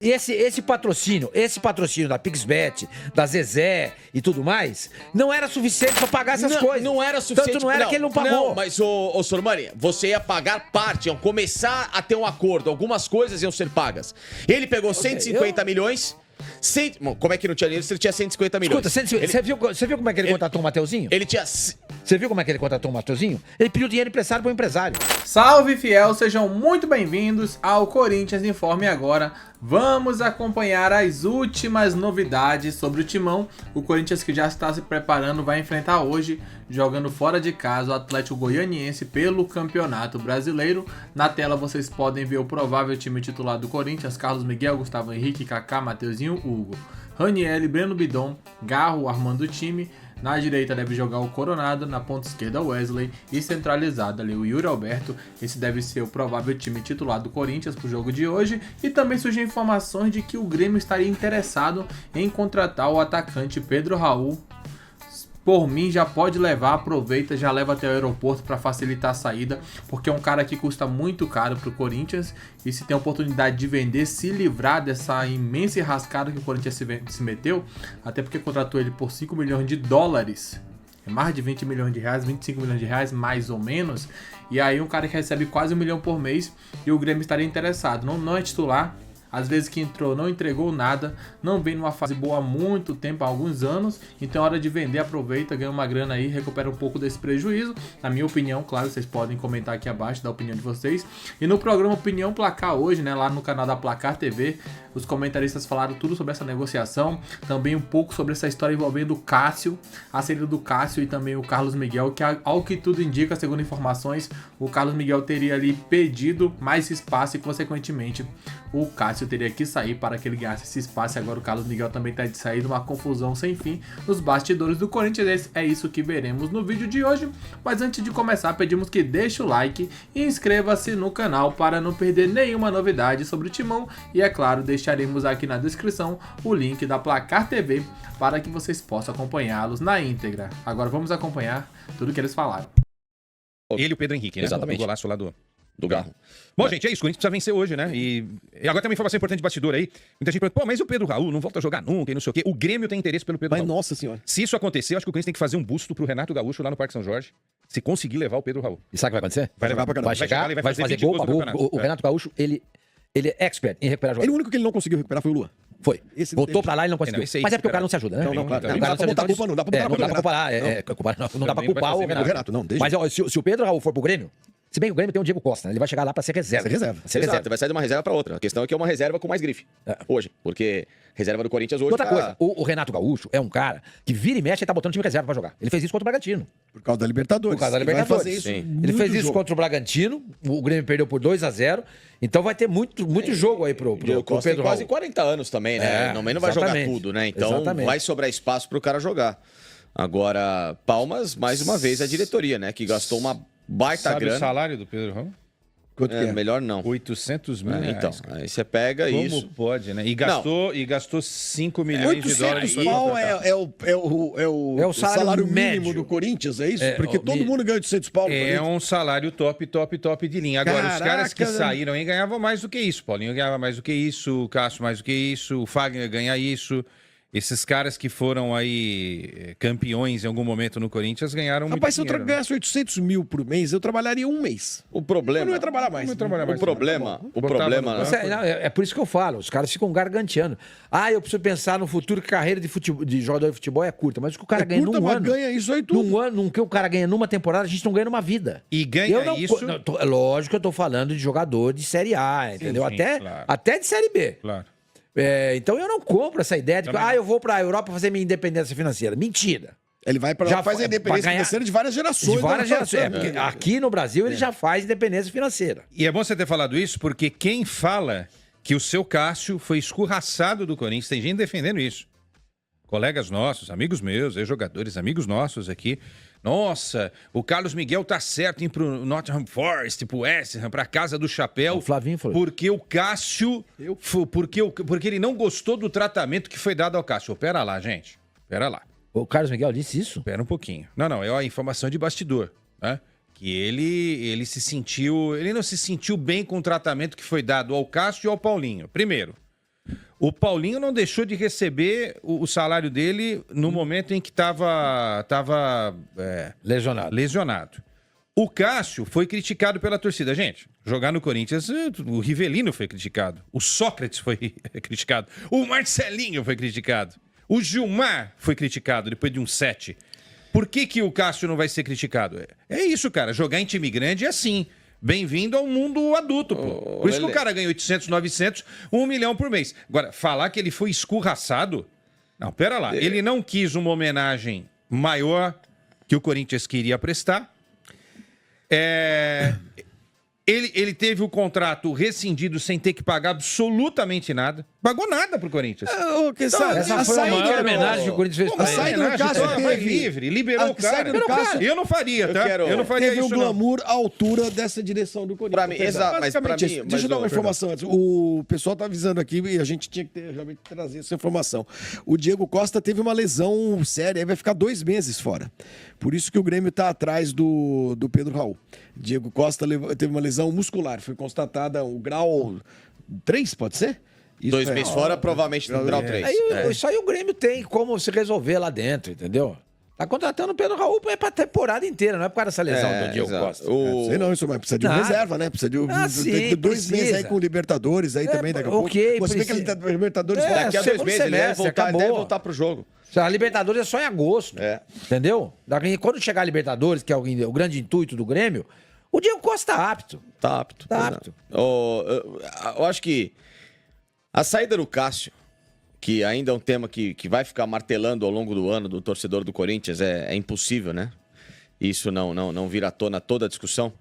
esse patrocínio da PixBet, da Zezé e tudo mais, não era suficiente pra pagar essas coisas. Não era suficiente. Tanto não era que ele não pagou. Não, mas, ô Sormani, você ia pagar parte, iam começar a ter um acordo. Algumas coisas iam ser pagas. Ele pegou 150 milhões... Como é que não tinha dinheiro se ele tinha 150 milhões? Escuta, você viu como é que ele contratou o Mateuzinho? Ele tinha... Você viu como é que ele contratou o Mateuzinho? Ele pediu dinheiro emprestado para o empresário. Salve, fiel! Sejam muito bem-vindos ao Corinthians Informe Agora. Vamos acompanhar as últimas novidades sobre o Timão. O Corinthians, que já está se preparando, vai enfrentar hoje, jogando fora de casa, o Atlético Goianiense pelo Campeonato Brasileiro. Na tela vocês podem ver o provável time titular do Corinthians: Carlos Miguel, Gustavo Henrique, Kaká, Mateuzinho, Hugo, Raniel, Breno Bidon, Garro armando o time. Na direita deve jogar o Coronado, na ponta esquerda o Wesley e centralizado ali o Yuri Alberto. Esse deve ser o provável time titular do Corinthians para o jogo de hoje. E também surgem informações de que o Grêmio estaria interessado em contratar o atacante Pedro Raul. Por mim, já pode levar, aproveita, já leva até o aeroporto para facilitar a saída, porque é um cara que custa muito caro para o Corinthians, e se tem a oportunidade de vender, se livrar dessa imensa enrascada que o Corinthians se meteu, até porque contratou ele por 5 milhões de dólares, é mais de 20 milhões de reais, 25 milhões de reais, mais ou menos, e aí um cara que recebe quase 1 milhão por mês, e o Grêmio estaria interessado, não é titular. Às vezes que entrou não entregou nada, não vem numa fase boa há muito tempo, há alguns anos, então é hora de vender, aproveita, ganha uma grana aí, recupera um pouco desse prejuízo. Na minha opinião, claro, vocês podem comentar aqui abaixo da opinião de vocês. E no programa Opinião Placar hoje, né, lá no canal da Placar TV, os comentaristas falaram tudo sobre essa negociação, também um pouco sobre essa história envolvendo o Cássio, a saída do Cássio e também o Carlos Miguel, que ao que tudo indica, segundo informações, o Carlos Miguel teria ali pedido mais espaço e consequentemente o Cássio teria que sair para que ele ganhasse esse espaço. Agora o Carlos Miguel também está de sair, uma confusão sem fim nos bastidores do Corinthians. É isso que veremos no vídeo de hoje. Mas antes de começar, pedimos que deixe o like e inscreva-se no canal para não perder nenhuma novidade sobre o Timão. E é claro, deixaremos aqui na descrição o link da Placar TV para que vocês possam acompanhá-los na íntegra. Agora vamos acompanhar tudo que eles falaram. Ele e o Pedro Henrique, né? Exatamente. O golaço lá do Garro. Bom, gente, é isso. O Corinthians precisa vencer hoje, né? E agora tem uma informação importante de bastidor aí. Muita gente pergunta, pô, mas e o Pedro Raul não volta a jogar nunca e não sei o quê. O Grêmio tem interesse pelo Pedro Raul. Nossa senhora. Se isso acontecer, eu acho que o Corinthians tem que fazer um busto pro Renato Gaúcho lá no Parque São Jorge, se conseguir levar o Pedro Raul. E sabe o que vai acontecer? Vai levar pra caramba. Vai chegar, vai fazer gol pra gol. O Renato Gaúcho, ele é expert em recuperar jogadores. O único que ele não conseguiu recuperar foi o Luan. Foi. Esse Voltou pra lá e não conseguiu. Esse aí Mas é porque o cara não se ajuda, né? Não, claro. O Não cara dá pra botar culpa, não dá pra botar não dá pra comparar. Não dá pra culpar o Renato. Renato, não, deixa. Mas ó, se o Pedro Raul for pro Grêmio, se bem que o Grêmio tem o Diego Costa, né? Ele vai chegar lá pra ser reserva. Exato, vai sair de uma reserva pra outra. A questão é que é uma reserva com mais grife. Hoje. Porque reserva do Corinthians hoje... Outra coisa, o Renato Gaúcho é um cara que vira e mexe e tá botando time reserva pra jogar. Ele fez isso contra o Bragantino. Por causa da Libertadores. Por causa da Libertadores. Ele vai fazer isso. Ele fez isso contra o Bragantino, o Grêmio perdeu por 2-0. Então vai ter muito jogo aí pro Diego Costa Pedro tem quase Raul. 40 anos também, né? Não vai jogar tudo, né? Então vai sobrar espaço pro cara jogar. Agora, palmas, mais uma vez, a diretoria, né? Que gastou uma baita grana. Sabe o salário do Pedro Raul? Quanto que é? Melhor não. 800 mil reais. Então, aí você pega Como isso. pode, né? E gastou 5 milhões de dólares. 800 pau é o salário mínimo médio do Corinthians, é isso? Porque todo mundo ganha 800 pau no É Corinthians. um salário top de linha. Agora, os caras que Caraca, saíram aí ganhavam mais do que isso. Paulinho ganhava mais do que isso, o Cássio mais do que isso, o Fagner ganha isso. Esses caras que foram aí campeões em algum momento no Corinthians ganharam muito Rapaz, se eu dinheiro. ganhasse 800 mil por mês, eu trabalharia um mês. O problema... Eu não ia trabalhar mais. Não ia trabalhar mais. O problema... Mas é por isso que eu falo, os caras ficam garganteando. Eu preciso pensar no futuro, que carreira de jogador de futebol é curta. Mas o que o cara ganha num ano... ganha isso aí tudo. Num ano, o que o cara ganha numa temporada, a gente não ganha numa vida. E ganha isso... Lógico que eu tô falando de jogador de Série A, entendeu? Sim, claro. Até de Série B. Claro. Então eu não compro essa ideia de que eu vou pra Europa fazer minha independência financeira. Mentira. Ele vai pra lá, faz a independência financeira de várias gerações. De várias gerações. Porque aqui no Brasil ele já faz independência financeira. E é bom você ter falado isso, porque quem fala que o seu Cássio foi escorraçado do Corinthians, tem gente defendendo isso. Colegas nossos, amigos meus, ex-jogadores, amigos nossos aqui. Nossa, o Carlos Miguel tá certo em ir pro Nottingham Forest, pro West Ham, pra Casa do Chapéu. O Flavinho falou. Porque o Cássio... Porque ele não gostou do tratamento que foi dado ao Cássio. Pera lá, gente. Pera lá. O Carlos Miguel disse isso? Pera um pouquinho. Não, é a informação de bastidor, né? Que ele se sentiu... Ele não se sentiu bem com o tratamento que foi dado ao Cássio e ao Paulinho. Primeiro, O Paulinho não deixou de receber o salário dele no momento em que estava lesionado. O Cássio foi criticado pela torcida. Gente, jogar no Corinthians, o Rivelino foi criticado. O Sócrates foi criticado. O Marcelinho foi criticado. O Gilmar foi criticado depois de um 7. Por que o Cássio não vai ser criticado? É isso, cara. Jogar em time grande é assim. Bem-vindo ao mundo adulto, pô. Por isso que o cara ganha 800, 900, 1 milhão por mês. Agora, falar que ele foi escurraçado... Não, pera lá. Ele não quis uma homenagem maior que o Corinthians queria prestar. Ele teve o contrato rescindido sem ter que pagar absolutamente nada. Pagou nada pro Corinthians. Essa foi a maior homenagem que o Corinthians fez pra ele. A saída do Cássio foi livre, liberou o cara. Eu não faria, tá? Eu não faria teve isso, um glamour à altura dessa direção do Corinthians. Pra mim, exato, mas pra mim... Deixa eu dar uma informação antes. O pessoal tá avisando aqui e a gente tinha que realmente trazer essa informação. O Diego Costa teve uma lesão séria, vai ficar 2 meses fora. Por isso que o Grêmio tá atrás do Pedro Raul. Diego Costa teve uma lesão muscular, foi constatada o grau 3, pode ser? 2 meses fora, provavelmente no grau 3. Isso aí o Grêmio tem como se resolver lá dentro, entendeu? Tá contratando o Pedro Raul pra temporada inteira, não é por causa dessa lesão do Diego Costa. Sei não, isso, mas precisa de reserva, né? Precisa de 2 meses aí com Libertadores aí também, daqui a pouco. Você vê que ele tá Libertadores daqui a 2 meses ele deve voltar pro jogo. A Libertadores é só em agosto, entendeu? Quando chegar a Libertadores, que é o grande intuito do Grêmio, o Diego Costa tá apto. Tá apto. Eu acho que a saída do Cássio, que ainda é um tema que vai ficar martelando ao longo do ano do torcedor do Corinthians, é impossível, né? Isso não vir à tona toda a discussão.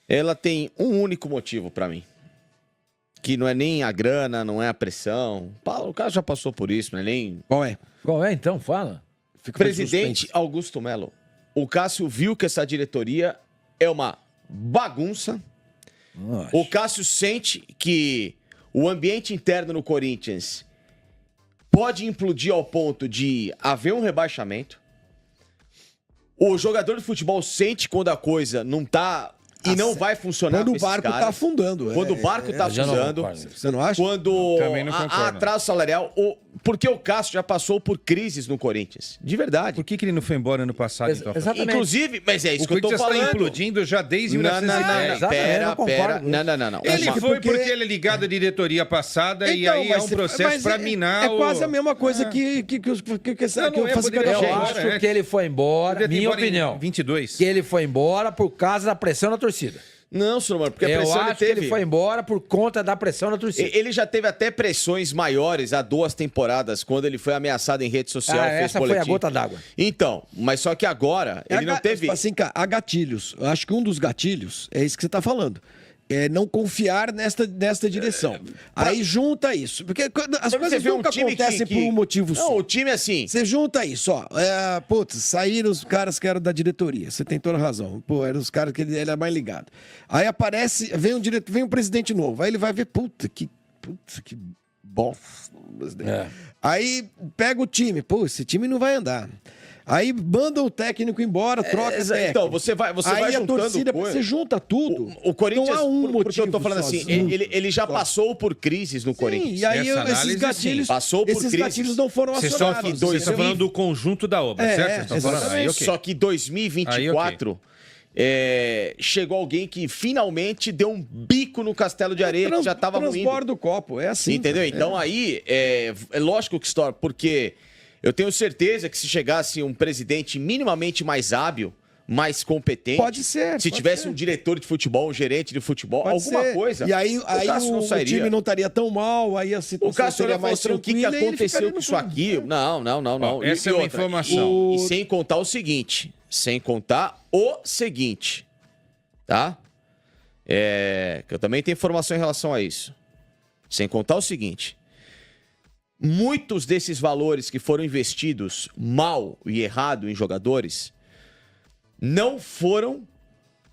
Ela tem um único motivo pra mim. Que não é nem a grana, não é a pressão. O Cássio já passou por isso, não é nem... Qual é, então? Fala. Presidente Augusto Melo. O Cássio viu que essa diretoria é uma bagunça. Nossa. O Cássio sente que o ambiente interno no Corinthians pode implodir ao ponto de haver um rebaixamento. O jogador de futebol sente quando a coisa não tá e não vai funcionar. Quando o barco tá afundando. Quando o barco tá afundando. Você não acha? Quando há atraso salarial. Porque o Cássio já passou por crises no Corinthians. De verdade. Por que ele não foi embora ano passado, então? Exatamente. Inclusive, mas é isso que eu tô falando. O Corinthians tá implodindo já desde 1910. Pera. Não. Ele foi porque ele é ligado à diretoria passada e aí é um processo pra minar o... É quase a mesma coisa que eu acho que ele foi embora, minha opinião. 22. Que ele foi embora por causa da pressão da torcida. Não, senhor Mano, porque a pressão ele teve. Que ele foi embora por conta da pressão da torcida. Ele já teve até pressões maiores há 2 temporadas, quando ele foi ameaçado em rede social. Essa foi a gota d'água. Então, mas só que agora ele não teve... Assim, há gatilhos. Eu acho que um dos gatilhos é isso que você está falando. É não confiar nesta direção. Aí junta isso. Porque as coisas nunca acontecem por um motivo só. Não, o time assim... Você junta isso, ó. Saíram os caras que eram da diretoria. Você tem toda a razão. Pô, eram os caras que ele era mais ligado. Aí aparece, vem um presidente novo. Aí ele vai ver, puta, que bosta. Aí pega o time. Pô, esse time não vai andar. Aí manda o técnico embora, troca técnico. Então, você vai aí juntando... a torcida, você junta tudo. O Corinthians, não há um motivo porque eu tô falando assim, ele já passou por crises no Corinthians. E aí esses gatilhos, gatilhos não foram acionados. Você está falando do conjunto da obra, certo? Só que 2024... chegou alguém que finalmente deu um bico no castelo de areia que já estava ruindo. Transborda o copo, é assim. Entendeu? Então aí, é lógico que estoura, porque eu tenho certeza que se chegasse um presidente minimamente mais hábil, mais competente... Pode ser. Se tivesse um diretor de futebol, um gerente de futebol, alguma coisa... E aí o time não estaria tão mal, aí a situação o Cássio seria mais tranquila. O que aconteceu com isso aqui? Não. Essa é uma informação. E sem contar o seguinte... tá? Que eu também tenho informação em relação a isso. Sem contar o seguinte... Muitos desses valores que foram investidos mal e errado em jogadores não foram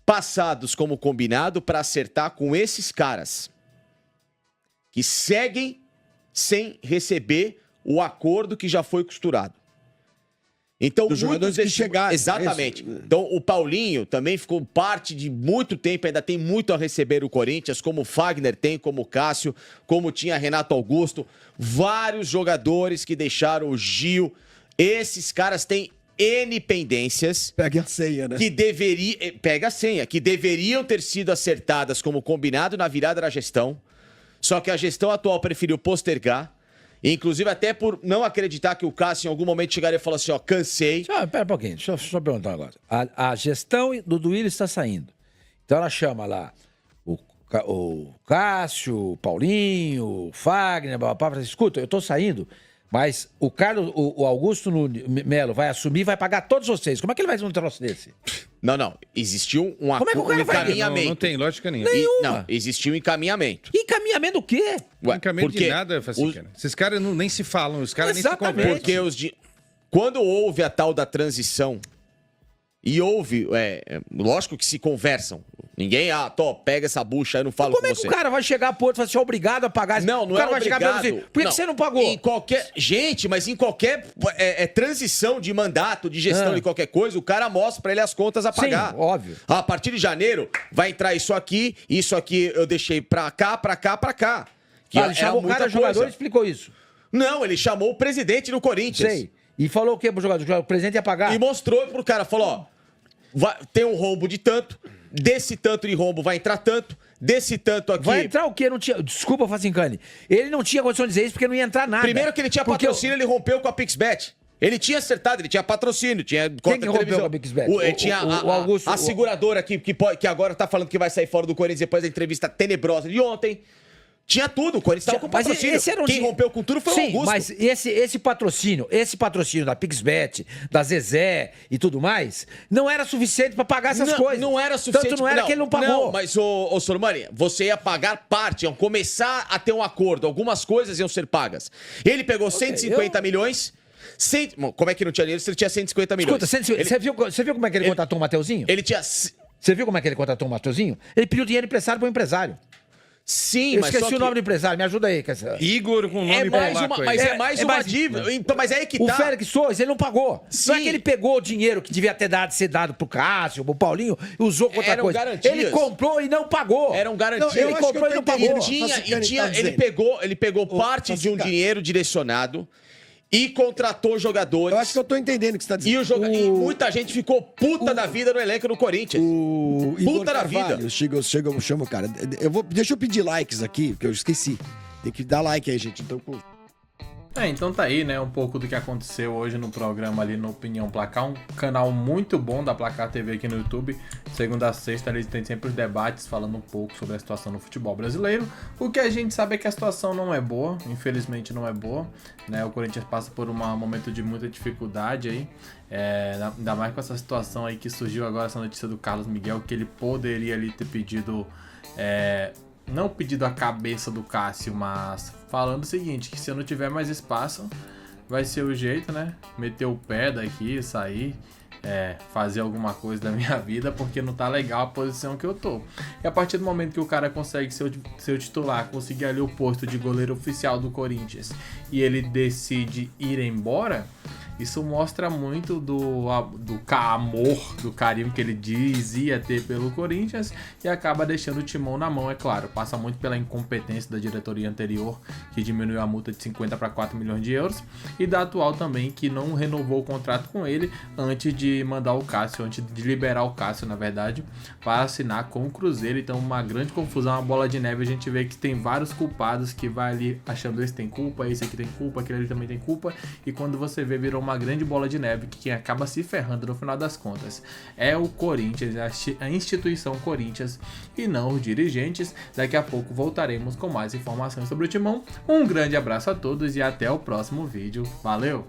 passados como combinado para acertar com esses caras que seguem sem receber o acordo que já foi costurado. Então, Dos jogadores que chegaram. Exatamente. Então, o Paulinho também ficou parte de muito tempo, ainda tem muito a receber o Corinthians, como o Fagner tem, como o Cássio, como tinha Renato Augusto. Vários jogadores que deixaram o Gil. Esses caras têm N pendências. Pega a senha, né? Pega a senha, que deveriam ter sido acertadas como combinado na virada da gestão. Só que a gestão atual preferiu postergar. Inclusive, até por não acreditar que o Cássio em algum momento chegaria e falasse assim, ó, cansei. Pera um pouquinho, deixa eu só perguntar agora. A gestão do Duílio está saindo. Então ela chama lá o Cássio, o Paulinho, o Fagner, escuta, eu estou saindo, mas o Carlos, o Augusto Melo vai assumir e vai pagar todos vocês. Como é que ele vai fazer um troço desse? Não. Existiu um Como é que o cara vai- encaminhamento. Não tem lógica nenhuma. Nenhuma. Não, existiu um encaminhamento. Encaminhamento do quê? Encaminhamento de porque nada, Facincana. Esses caras nem se falam, os caras nem se Exatamente. conversam. Porque quando houve a tal da transição, e houve, lógico que se conversam. Ninguém, pega essa bucha aí, não falo Como com é que você. o cara vai chegar pro outro e falar assim, é obrigado a pagar? Não O cara é vai chegar pra ele obrigado. assim, por que você não pagou? Em qualquer... Gente, mas em qualquer transição de mandato, de gestão de qualquer coisa, o cara mostra pra ele as contas a pagar. Sim, óbvio. A partir de janeiro, vai entrar isso aqui eu deixei pra cá, pra cá, pra cá. Que Ele chamou o cara, jogador, e explicou isso. Não, ele chamou o presidente do Corinthians. Sei. E falou o quê pro jogador? O presidente ia pagar? E mostrou pro cara, falou, tem um rombo de tanto, desse tanto de rombo vai entrar tanto, desse tanto aqui... Vai entrar o quê? Não tinha... Desculpa, Facincani. Ele não tinha condição de dizer isso porque não ia entrar nada. Primeiro que ele tinha patrocínio, ele rompeu com a PixBet. Ele tinha acertado, ele tinha patrocínio, tinha Quem que rompeu com a PixBet? Ele tinha o Augusto... a seguradora que agora tá falando que vai sair fora do Corinthians depois da entrevista tenebrosa de ontem. Tinha tudo, o Corinthians tava com Mas patrocínio. esse era um Quem dia- rompeu com tudo foi o Sim, Augusto. mas esse patrocínio da PixBet, da Zezé e tudo mais, não era suficiente pra pagar essas coisas. Não era suficiente. Tanto não era que ele não pagou. Não, mas, ô Sormani, você ia pagar parte, iam começar a ter um acordo. Algumas coisas iam ser pagas. Ele pegou 150 milhões... Como é que não tinha dinheiro se ele tinha 150 milhões? Escuta, você viu como é que ele contratou o Mateuzinho? Ele tinha... Você viu como é que ele contratou o Mateuzinho? Ele pediu dinheiro emprestário pro empresário. Sim, Eu mas esqueci só o nome do empresário, me ajuda aí. Igor com nome polaco aí. Mas é mais uma dívida. Então, mas é aí que O tá. Félix Torres, ele não pagou. Sim. Não é que ele pegou o dinheiro que devia ser dado pro Cássio, pro Paulinho, e usou com outra Eram coisa. garantias. Ele comprou e não pagou. Eram garantias. Ele comprou e não pagou. Ele pegou parte de um dinheiro direcionado e contratou jogadores. Eu acho que eu tô entendendo o que você tá dizendo. E muita gente ficou puta da vida no elenco do Corinthians. O Igor Puta da Carvalho, vida. chama o cara. Deixa eu pedir likes aqui, porque eu esqueci. Tem que dar like aí, gente. Então tá aí, né, um pouco do que aconteceu hoje no programa ali no Opinião Placar, um canal muito bom da Placar TV aqui no YouTube. Segunda a sexta eles têm sempre os debates falando um pouco sobre a situação no futebol brasileiro. O que a gente sabe é que a situação não é boa, infelizmente não é boa, né? O Corinthians passa por um momento de muita dificuldade aí, ainda mais com essa situação aí que surgiu agora, essa notícia do Carlos Miguel, que ele poderia ali ter pedido... não pedido a cabeça do Cássio, mas falando o seguinte, que se eu não tiver mais espaço, vai ser o jeito, né? Meter o pé daqui, sair, fazer alguma coisa da minha vida, porque não tá legal a posição que eu tô. E a partir do momento que o cara consegue ser o titular, conseguir ali o posto de goleiro oficial do Corinthians, e ele decide ir embora... Isso mostra muito do amor, do carinho que ele dizia ter pelo Corinthians e acaba deixando o timão na mão, é claro. Passa muito pela incompetência da diretoria anterior, que diminuiu a multa de 50 para 4 milhões de euros, e da atual também, que não renovou o contrato com ele antes de mandar o Cássio, antes de liberar o Cássio, na verdade, para assinar com o Cruzeiro. Então, uma grande confusão, uma bola de neve. A gente vê que tem vários culpados que vai ali achando esse tem culpa, esse aqui tem culpa, aquele ali também tem culpa, e quando você vê, virou uma grande bola de neve que quem acaba se ferrando no final das contas é o Corinthians, a instituição Corinthians e não os dirigentes. Daqui a pouco voltaremos com mais informações sobre o Timão. Um grande abraço a todos e até o próximo vídeo. Valeu!